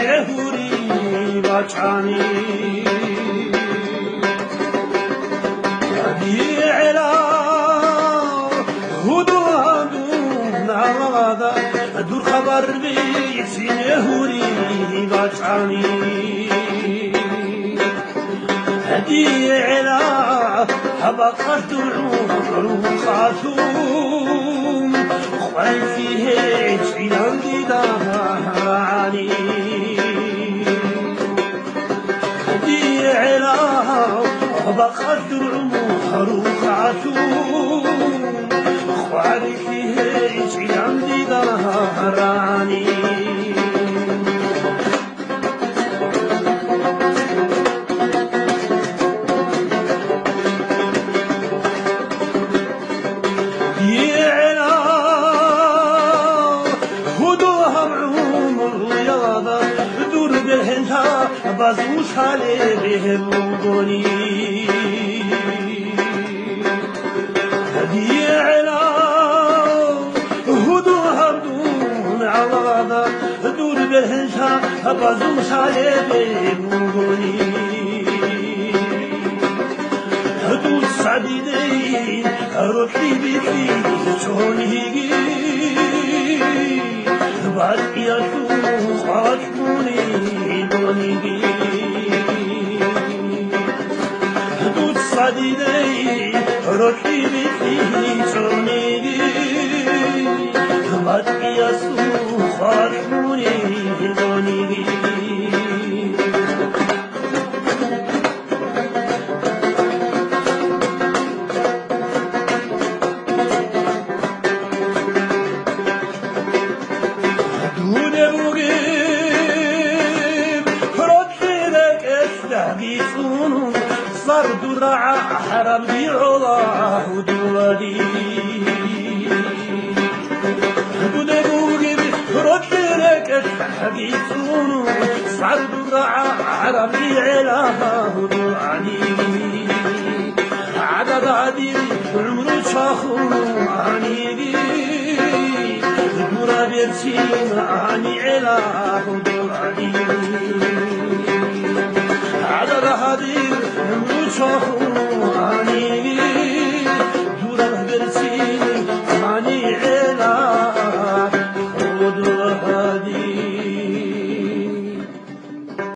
نهوری بچانی علا هدو نوادا دور خبر بیسی نهوری بچانی هدی علا هبا قدر روخاتون خوان فيه عشقان دیدانی هدی علا هبا قدر روخاتون خوان فيه عشقان دیدانی بازوش حاله بهمونی هدی علا هدو همدون عوادا دور برهنشا بازوش حاله بهمونی هدو سعیدی روحی بیتی چونیگی باریا تو خاطمونی دونیگی دوست صدیدی روحی بیتی چونیگی باریا تو خاطمونی دونیگی صرد رعى حرم بعضاه دولي بدبوغي رد لك التحقيقون صرد رعى حرم بعلاه دولي عدد عديد عمر شاخون عنيدي دورا بيرسيم عني علاه دولي عدد هدير شاخون